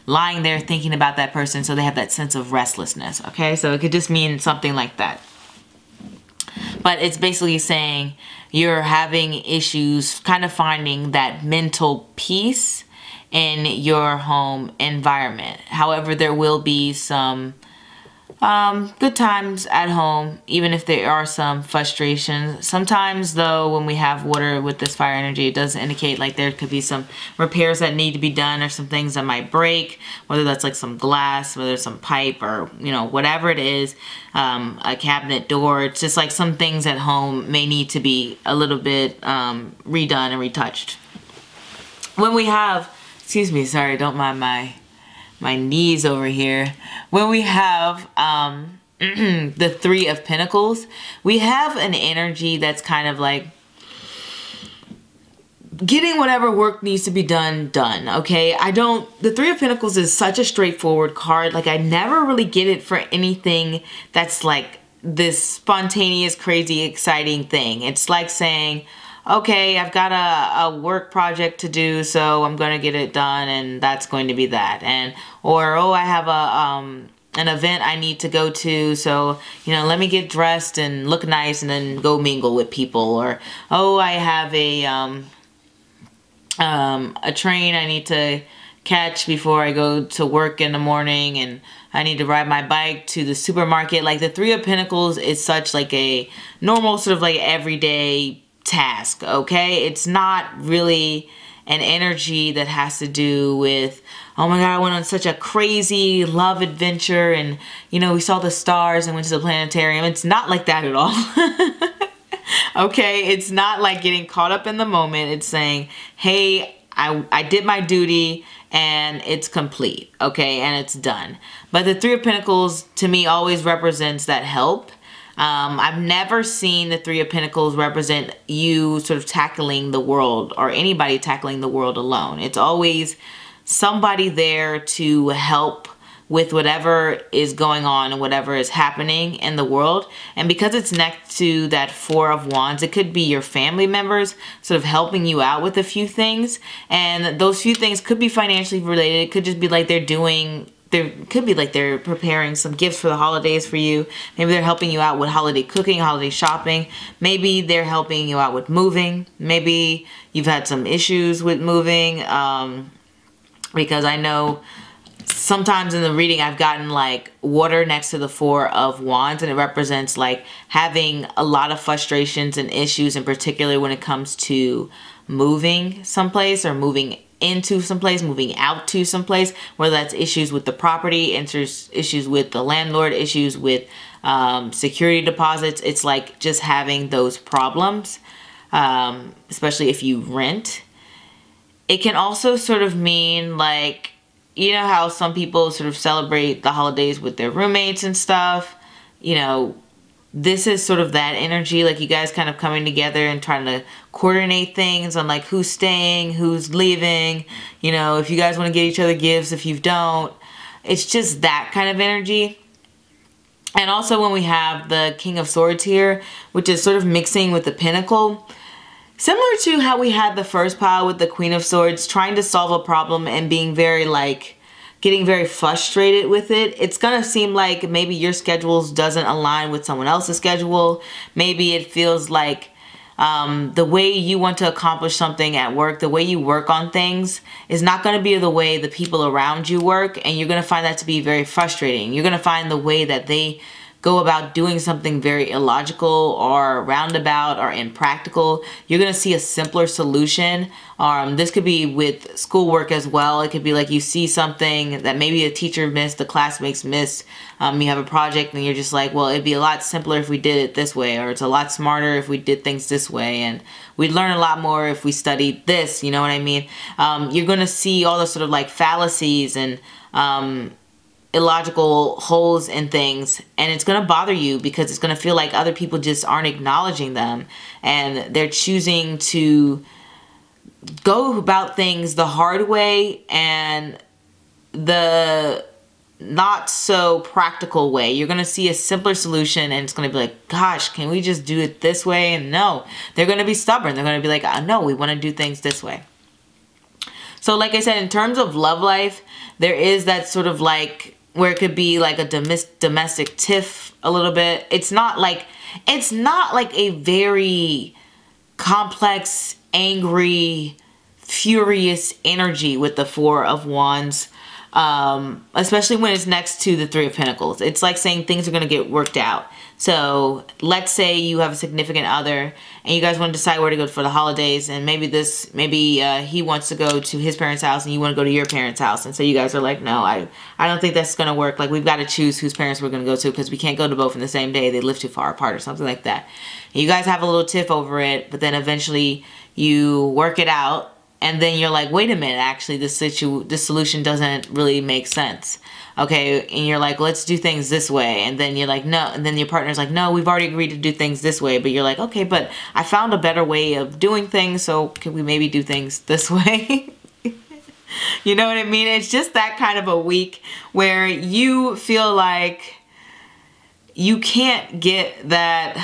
lying there thinking about that person, so they have that sense of restlessness, okay? So it could just mean something like that. But it's basically saying you're having issues kind of finding that mental peace in your home environment. However, there will be some good times at home, even if there are some frustrations. Sometimes though, when we have water with this fire energy, it does indicate like there could be some repairs that need to be done, or some things that might break, whether that's like some glass, whether it's some pipe, or, you know, whatever it is, a cabinet door. It's just like some things at home may need to be a little bit redone and retouched. When we have, excuse me, sorry, don't mind my knees over here. When we have the 3 of Pentacles, we have an energy that's kind of like getting whatever work needs to be done, okay? The 3 of Pentacles is such a straightforward card. Like, I never really get it for anything that's like this spontaneous, crazy, exciting thing. It's like saying, okay, I've got a work project to do, so I'm going to get it done, and that's going to be that. And, or, oh, I have an event I need to go to, so, you know, let me get dressed and look nice and then go mingle with people. Or, oh, I have a train I need to catch before I go to work in the morning, and I need to ride my bike to the supermarket. Like the Three of Pentacles is such like a normal sort of like everyday task, okay? It's not really an energy that has to do with, oh my God, I went on such a crazy love adventure and, you know, we saw the stars and went to the planetarium. It's not like that at all. Okay, it's not like getting caught up in the moment. It's saying, hey, I did my duty and it's complete, okay, and it's done. But the Three of Pentacles to me always represents that help. I've never seen the Three of Pentacles represent you sort of tackling the world or anybody tackling the world alone. It's always somebody there to help with whatever is going on and whatever is happening in the world. And because it's next to that Four of Wands, it could be your family members sort of helping you out with a few things. And those few things could be financially related. It could just be like they're preparing some gifts for the holidays for you. Maybe they're helping you out with holiday cooking, holiday shopping. Maybe they're helping you out with moving. Maybe you've had some issues with moving, because I know sometimes in the reading I've gotten like water next to the Four of Wands, and it represents like having a lot of frustrations and issues, in particular when it comes to moving someplace or moving into someplace, moving out to someplace, whether that's issues with the property, issues with the landlord, issues with security deposits. It's like just having those problems, especially if you rent. It can also sort of mean like, you know how some people sort of celebrate the holidays with their roommates and stuff? You know, this is sort of that energy, like you guys kind of coming together and trying to coordinate things on like who's staying, who's leaving, you know, if you guys want to get each other gifts, if you don't. It's just that kind of energy. And also when we have the King of Swords here, which is sort of mixing with the Pentacle, similar to how we had the first pile with the Queen of Swords, trying to solve a problem and being very like, getting very frustrated with it. It's gonna seem like maybe your schedules doesn't align with someone else's schedule. Maybe it feels like the way you want to accomplish something at work, the way you work on things is not going to be the way the people around you work, and you're going to find that to be very frustrating. You're going to find the way that they go about doing something very illogical or roundabout or impractical. You're going to see a simpler solution. This could be with schoolwork as well. It could be like you see something that maybe a teacher missed, the classmates missed. You have a project and you're just like, well, it'd be a lot simpler if we did it this way, or it's a lot smarter if we did things this way, and we'd learn a lot more if we studied this, you know what I mean? You're going to see all the sort of like fallacies and illogical holes in things, and it's going to bother you because it's going to feel like other people just aren't acknowledging them, and they're choosing to go about things the hard way and the not so practical way. You're going to see a simpler solution and it's going to be like, gosh, can we just do it this way? And no, they're going to be stubborn. They're going to be like, no, we want to do things this way. So like I said, in terms of love life, there is that sort of like where it could be like a domestic tiff a little bit. It's not like a very complex, angry, furious energy with the Four of Wands, especially when it's next to the Three of Pentacles. It's like saying things are going to get worked out. So let's say you have a significant other and you guys want to decide where to go for the holidays, and maybe he wants to go to his parents' house and you want to go to your parents' house, and so you guys are like, no, I don't think that's going to work. Like, we've got to choose whose parents we're going to go to because we can't go to both in the same day. They live too far apart or something like that. And you guys have a little tiff over it, but then eventually you work it out. And then you're like, wait a minute, actually, this solution doesn't really make sense. Okay, and you're like, let's do things this way. And then you're like, no. And then your partner's like, no, we've already agreed to do things this way. But you're like, okay, but I found a better way of doing things, so can we maybe do things this way? You know what I mean? It's just that kind of a week where you feel like you can't get that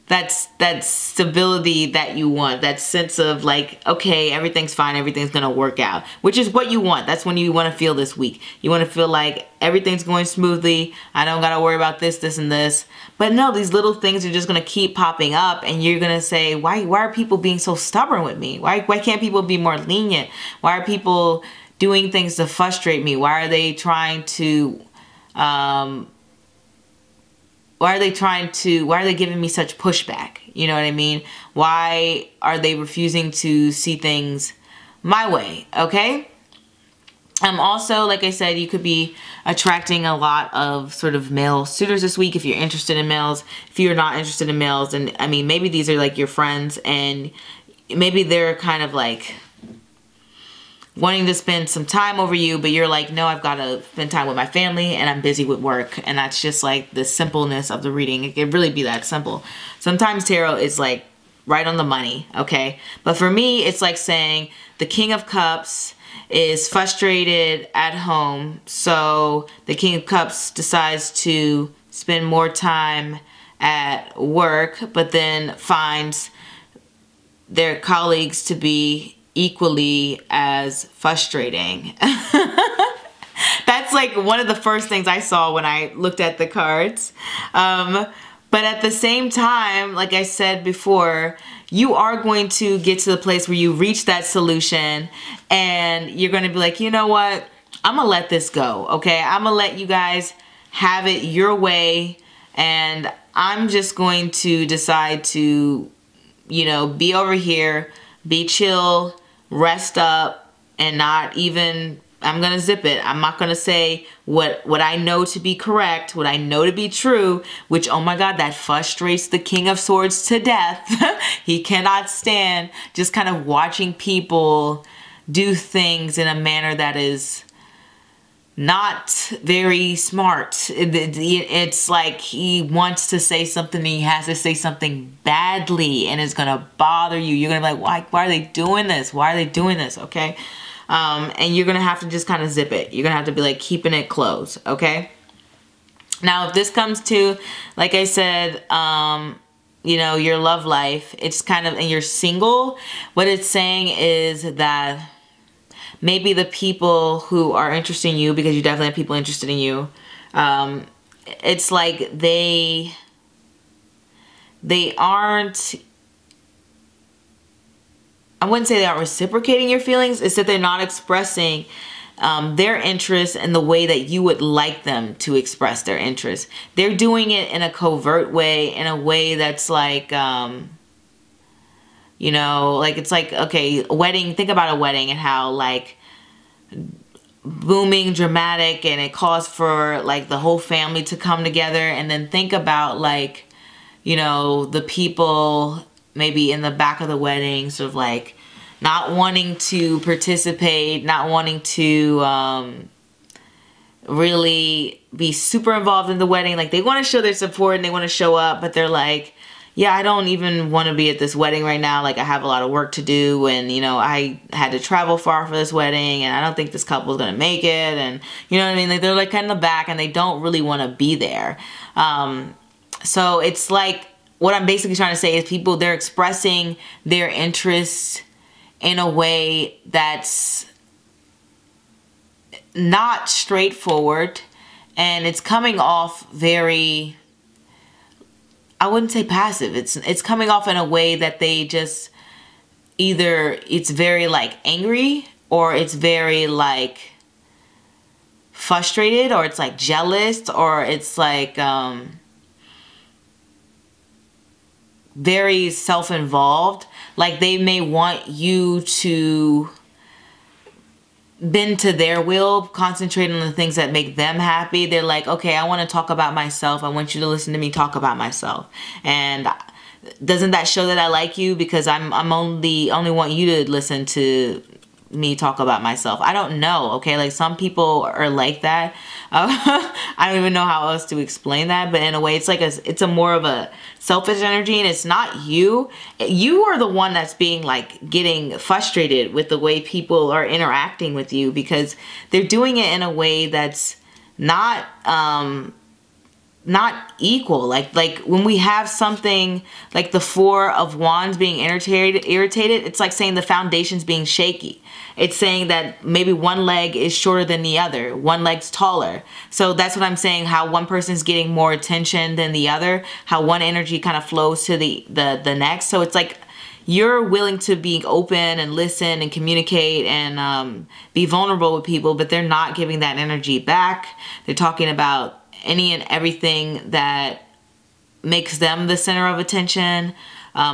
that stability that you want, that sense of like, okay, everything's fine, everything's gonna work out, which is what you want. That's when you want to feel this week. You want to feel like everything's going smoothly. I don't gotta worry about this, this, and this. But no, these little things are just gonna keep popping up, and you're gonna say, why are people being so stubborn with me? Why can't people be more lenient? Why are people doing things to frustrate me? Why are they trying to why are they giving me such pushback? You know what I mean? Why are they refusing to see things my way? Okay? Also, like I said, you could be attracting a lot of sort of male suitors this week if you're interested in males. If you're not interested in males, and I mean, maybe these are like your friends, and maybe they're kind of like wanting to spend some time over you, but you're like, no, I've got to spend time with my family and I'm busy with work. And that's just like the simpleness of the reading. It can really be that simple. Sometimes tarot is like right on the money, okay? But for me, it's like saying the King of Cups is frustrated at home. So the King of Cups decides to spend more time at work, but then finds their colleagues to be equally as frustrating. That's like one of the first things I saw when I looked at the cards. But at the same time, like I said before, you are going to get to the place where you reach that solution and you're going to be like, you know what? I'm going to let this go, okay? I'm going to let you guys have it your way, and I'm just going to decide to, you know, be over here, be chill, rest up, and not even, I'm gonna zip it. I'm not gonna say what I know to be correct, what I know to be true, which, oh my God, that frustrates the King of Swords to death. He cannot stand just kind of watching people do things in a manner that is not very smart. It's like he wants to say something and he has to say something badly and it's gonna bother you. You're gonna be like, why are they doing this? Why are they doing this? Okay? And you're gonna have to just kind of zip it. You're gonna have to be like keeping it close, okay? Now, if this comes to, like I said, you know, your love life, it's kind of, and you're single, what it's saying is that maybe the people who are interested in you, because you definitely have people interested in you, it's like they aren't, I wouldn't say they aren't reciprocating your feelings, it's that they're not expressing their interest in the way that you would like them to express their interest. They're doing it in a covert way, in a way that's like, you know, like it's like, okay, a wedding, think about a wedding and how like booming, dramatic, and it calls for like the whole family to come together. And then think about like, you know, the people maybe in the back of the wedding sort of like not wanting to participate, not wanting to really be super involved in the wedding. Like they want to show their support and they want to show up, but they're like, yeah, I don't even want to be at this wedding right now. Like I have a lot of work to do, and you know, I had to travel far for this wedding, and I don't think this couple is going to make it. And you know what I mean? Like they're like kind of in the back and they don't really want to be there. So it's like, what I'm basically trying to say is people, they're expressing their interests in a way that's not straightforward, and it's coming off very, I wouldn't say passive. It's coming off in a way that they just, either it's very like angry, or it's very like frustrated, or it's like jealous, or it's like very self-involved. Like they may want you to bend to their will, concentrate on the things that make them happy. They're like, okay, I want to talk about myself. I want you to listen to me talk about myself. And doesn't that show that I like you? Because I'm only want you to listen to me talk about myself. I don't know, okay? Like some people are like that. I don't even know how else to explain that, but in a way it's like it's a more of a selfish energy, and it's not you. You are the one that's being like getting frustrated with the way people are interacting with you, because they're doing it in a way that's not not equal. Like when we have something like the Four of Wands being irritated, it's like saying the foundation's being shaky. It's saying that maybe one leg is shorter than the other, one leg's taller. So that's what I'm saying, how one person's getting more attention than the other, how one energy kind of flows to the next. So it's like you're willing to be open and listen and communicate and be vulnerable with people, but they're not giving that energy back. They're talking about any and everything that makes them the center of attention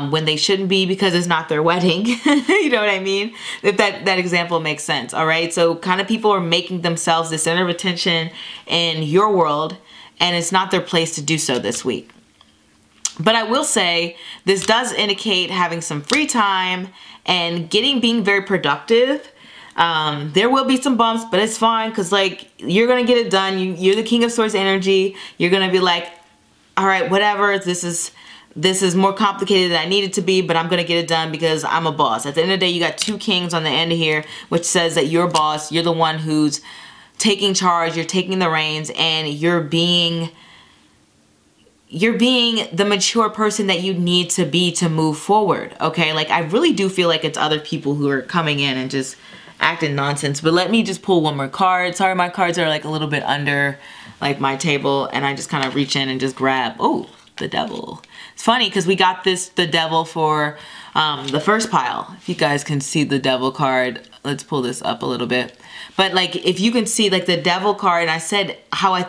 when they shouldn't be, because it's not their wedding. You know what I mean? If that example makes sense. All right. So kind of people are making themselves the center of attention in your world, and it's not their place to do so this week. But I will say this does indicate having some free time and being very productive. There will be some bumps, but it's fine, because like you're gonna get it done. You're the King of Swords energy. You're gonna be like, all right, whatever, this is more complicated than I need it to be, but I'm gonna get it done because I'm a boss. At the end of the day, you got two kings on the end of here, which says that you're a boss. You're the one who's taking charge. You're taking the reins, and you're being the mature person that you need to be to move forward. Okay, like I really do feel like it's other people who are coming in and just acting nonsense. But let me just pull one more card. Sorry, my cards are like a little bit under like my table, and I just kind of reach in and just grab, oh, the Devil. It's funny because we got the Devil for the first pile. If you guys can see the Devil card, let's pull this up a little bit. But like if you can see like the Devil card, and I said how I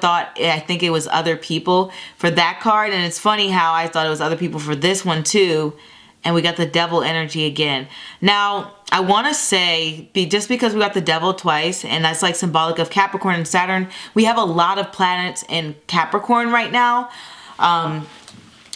think it was other people for that card, and it's funny how I thought it was other people for this one too. And we got the Devil energy again. Now, I want to say, just because we got the Devil twice, and that's like symbolic of Capricorn and Saturn, we have a lot of planets in Capricorn right now.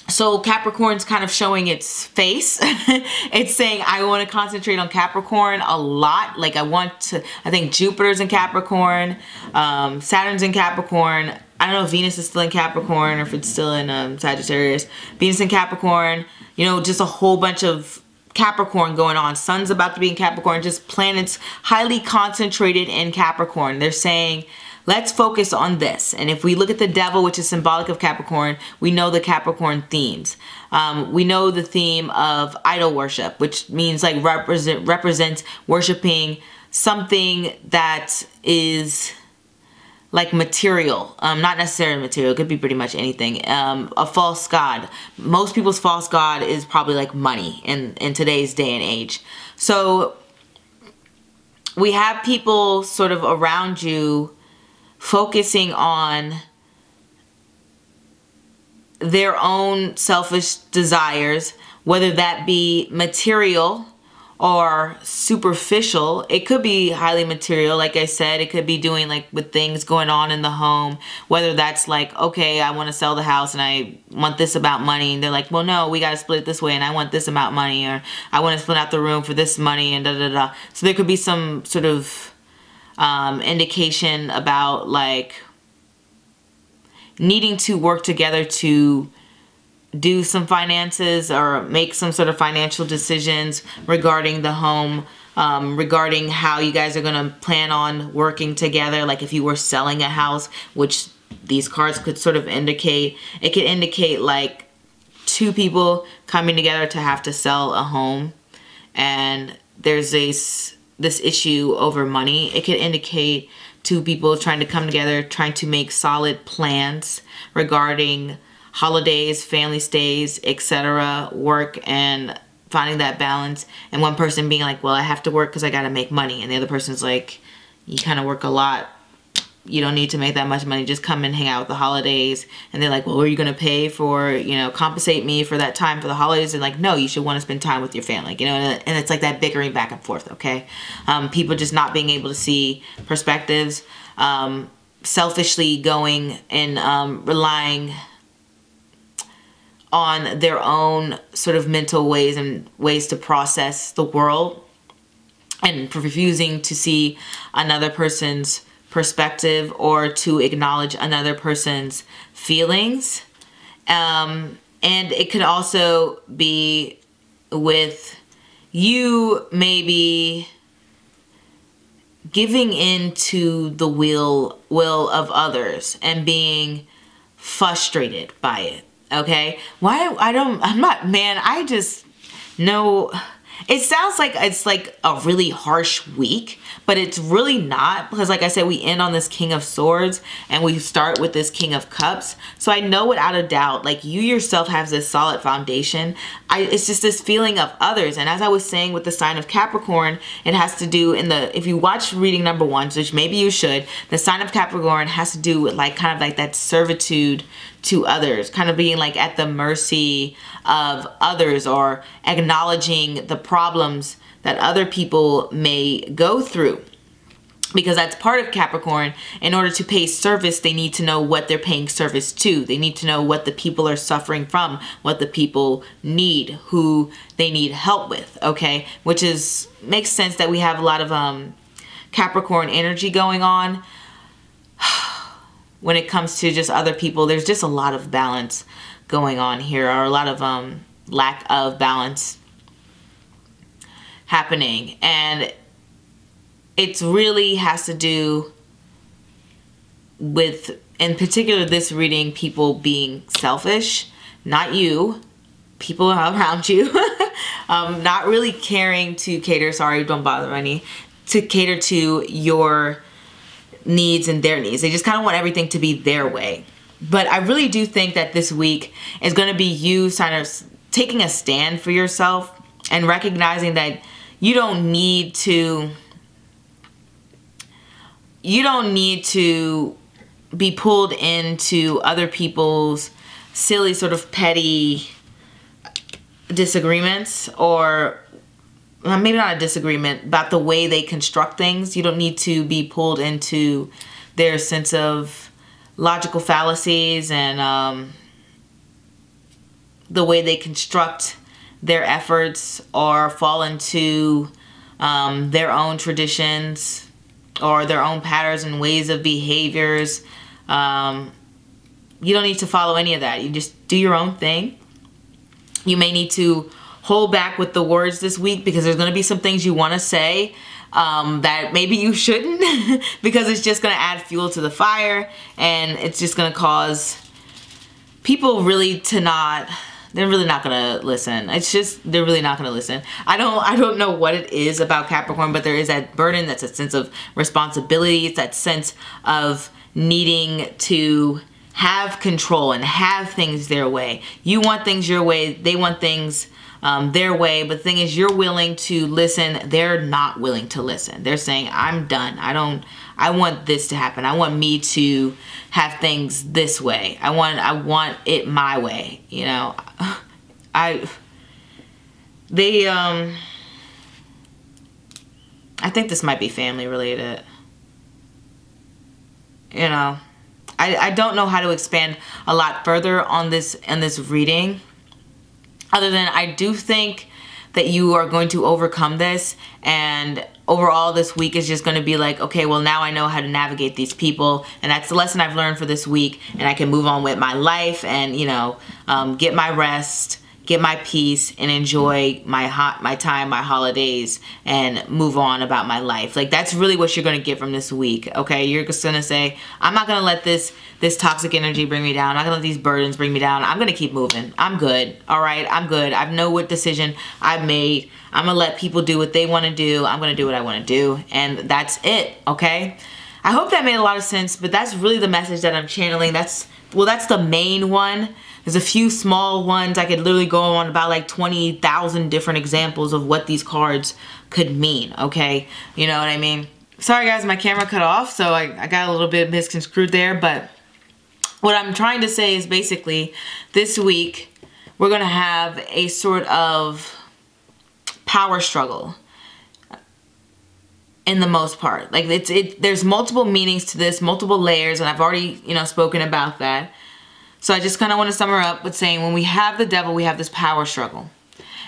So Capricorn's kind of showing its face. It's saying, I want to concentrate on Capricorn a lot. Like I think Jupiter's in Capricorn, Saturn's in Capricorn. I don't know if Venus is still in Capricorn or if it's still in Sagittarius. Venus in Capricorn, you know, just a whole bunch of Capricorn going on. Sun's about to be in Capricorn, just planets highly concentrated in Capricorn. They're saying, let's focus on this. And if we look at the Devil, which is symbolic of Capricorn, we know the Capricorn themes. We know the theme of idol worship, which means like represents worshiping something that is like material, not necessarily material, it could be pretty much anything. A false god. Most people's false god is probably like money in today's day and age. So we have people sort of around you focusing on their own selfish desires, whether that be material or superficial. It could be highly material, like I said. It could be doing like with things going on in the home, whether that's like, okay, I want to sell the house and I want this amount of money, and they're like, well, no, we got to split it this way, and I want this amount of money, or I want to split out the room for this money, and da da da. So there could be some sort of indication about like needing to work together to do some finances or make some sort of financial decisions regarding the home, regarding how you guys are going to plan on working together. Like if you were selling a house, which these cards could sort of indicate, it could indicate like two people coming together to have to sell a home, and there's this issue over money. It could indicate two people trying to come together, trying to make solid plans regarding holidays, family stays, etc., work, and finding that balance. And one person being like, well, I have to work because I got to make money. And the other person's like, you kind of work a lot. You don't need to make that much money. Just come and hang out with the holidays. And they're like, well, are you going to pay for, you know, compensate me for that time for the holidays? And like, no, you should want to spend time with your family, you know, and it's like that bickering back and forth, okay? People just not being able to see perspectives, selfishly going and relying on their own sort of mental ways and ways to process the world, and refusing to see another person's perspective or to acknowledge another person's feelings. And it could also be with you maybe giving in to the will of others and being frustrated by it. Okay? I just know it sounds like it's like a really harsh week, but it's really not, because like I said, we end on this King of Swords and we start with this King of Cups. So I know without a doubt, like you yourself have this solid foundation. It's just this feeling of others. And as I was saying with the sign of Capricorn, it has to do if you watch reading number 1, which maybe you should, the sign of Capricorn has to do with like kind of like that servitude to others, kind of being like at the mercy of others, or acknowledging the problems that other people may go through. Because that's part of Capricorn. In order to pay service, they need to know what they're paying service to. They need to know what the people are suffering from, what the people need, who they need help with, okay? Which makes sense that we have a lot of Capricorn energy going on. When it comes to just other people, there's just a lot of balance going on here, or a lot of lack of balance happening. And it really has to do with, in particular this reading, people being selfish, not you, people around you, not really caring to cater, sorry, don't bother any, to cater to your needs and their needs. They just kind of want everything to be their way. But I really do think that this week is going to be you kind of taking a stand for yourself and recognizing that you don't need to be pulled into other people's silly sort of petty disagreements, or maybe not a disagreement, about the way they construct things. You don't need to be pulled into their sense of logical fallacies and the way they construct their efforts, or fall into their own traditions or their own patterns and ways of behaviors. You don't need to follow any of that. You just do your own thing. You may need to hold back with the words this week, because there's going to be some things you want to say that maybe you shouldn't, because it's just going to add fuel to the fire, and it's just going to cause people really to they're really not going to listen. They're really not going to listen. I don't know what it is about Capricorn, but there is that burden, that's a sense of responsibility. It's that sense of needing to have control and have things their way. You want things your way, they want things their way, but the thing is, you're willing to listen, they're not willing to listen. They're saying, I'm done. I want this to happen. I want me to have things this way. I want it my way, you know. I think this might be family related. You know, I don't know how to expand a lot further on this reading, other than I do think that you are going to overcome this, and overall this week is just going to be like, okay, well, now I know how to navigate these people, and that's the lesson I've learned for this week, and I can move on with my life and, you know, get my rest, get my peace, and enjoy my time, my holidays, and move on about my life. Like, that's really what you're going to get from this week, okay? You're just going to say, I'm not going to let this toxic energy bring me down. I'm not going to let these burdens bring me down. I'm going to keep moving. I'm good, all right? I'm good. I know what decision I've made. I'm going to let people do what they want to do. I'm going to do what I want to do, and that's it, okay? I hope that made a lot of sense, but that's really the message that I'm channeling. That's the main one. There's a few small ones. I could literally go on about like 20,000 different examples of what these cards could mean, okay? You know what I mean? Sorry guys, my camera cut off, so I got a little bit misconstrued there, but what I'm trying to say is basically this week we're going to have a sort of power struggle in the most part. Like there's multiple meanings to this, multiple layers, and I've already, you know, spoken about that. So I just kind of want to sum her up with saying, when we have the devil, we have this power struggle.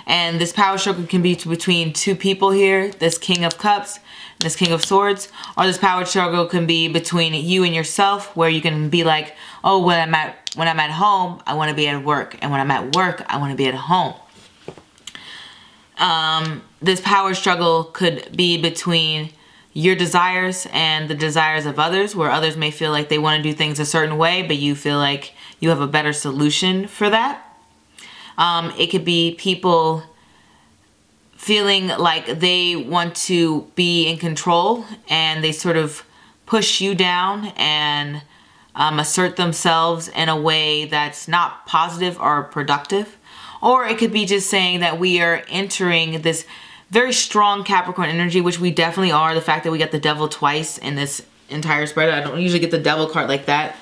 And this power struggle can be between two people here, this King of Cups and this King of Swords. Or this power struggle can be between you and yourself, where you can be like, oh, when I'm at home, I want to be at work. And when I'm at work, I want to be at home. This power struggle could be between your desires and the desires of others, where others may feel like they want to do things a certain way, but you feel like you have a better solution for that. It could be people feeling like they want to be in control and they sort of push you down and assert themselves in a way that's not positive or productive. Or it could be just saying that we are entering this very strong Capricorn energy, which we definitely are. The fact that we got the devil twice in this entire spread. I don't usually get the devil card like that.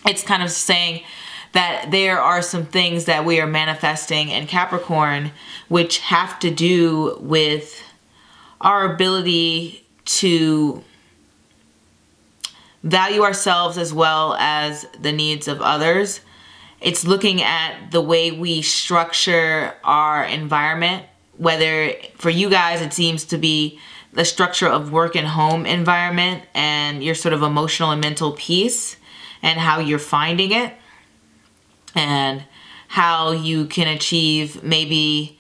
It's kind of saying that there are some things that we are manifesting in Capricorn which have to do with our ability to value ourselves as well as the needs of others. It's looking at the way we structure our environment, whether for you guys it seems to be the structure of work and home environment and your sort of emotional and mental peace and how you're finding it and how you can achieve maybe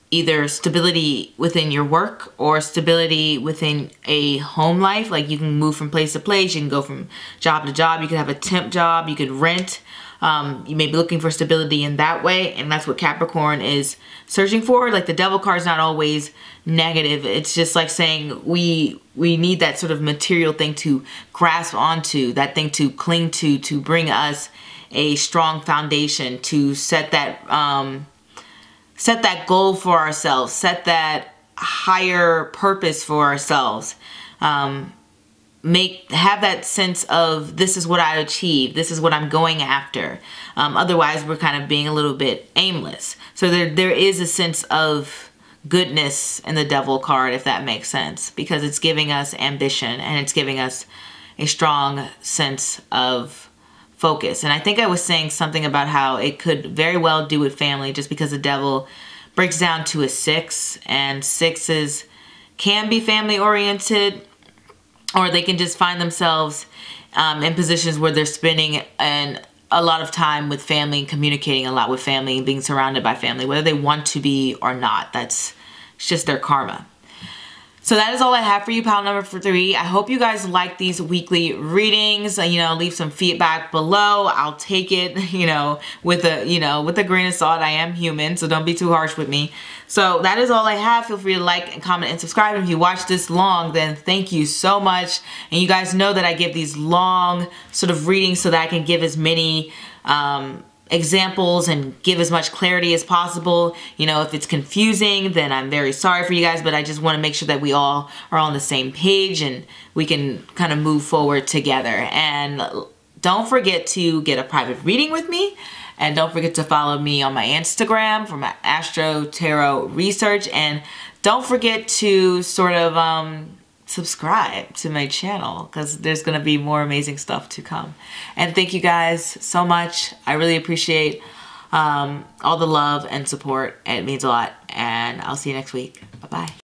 either stability within your work or stability within a home life. Like you can move from place to place, you can go from job to job, you could have a temp job, you could rent. You may be looking for stability in that way, and that's what Capricorn is searching for. Like the devil card is not always negative. It's just like saying we need that sort of material thing to grasp onto, that thing to cling to bring us a strong foundation, to set that goal for ourselves, set that higher purpose for ourselves. Have that sense of this is what I achieved, this is what I'm going after. Otherwise we're kind of being a little bit aimless. So there is a sense of goodness in the devil card, if that makes sense, because it's giving us ambition and it's giving us a strong sense of focus. And I think I was saying something about how it could very well do with family, just because the devil breaks down to a 6, and 6s can be family oriented, or they can just find themselves in positions where they're spending a lot of time with family and communicating a lot with family and being surrounded by family, whether they want to be or not. It's just their karma. So that is all I have for you, pile number 3. I hope you guys like these weekly readings. Leave some feedback below. I'll take it, with a grain of salt. I am human, so don't be too harsh with me. So that is all I have. Feel free to like and comment and subscribe. If you watched this long, then thank you so much. And you guys know that I give these long sort of readings so that I can give as many examples and give as much clarity as possible. If it's confusing, then I'm very sorry for you guys, but I just want to make sure that we all are on the same page and we can kind of move forward together. And don't forget to get a private reading with me, and don't forget to follow me on my Instagram for my Astro-Tarot research, and don't forget to sort of subscribe to my channel, because there's going to be more amazing stuff to come. And thank you guys so much. I really appreciate all the love and support. It means a lot, and I'll see you next week. Bye-bye.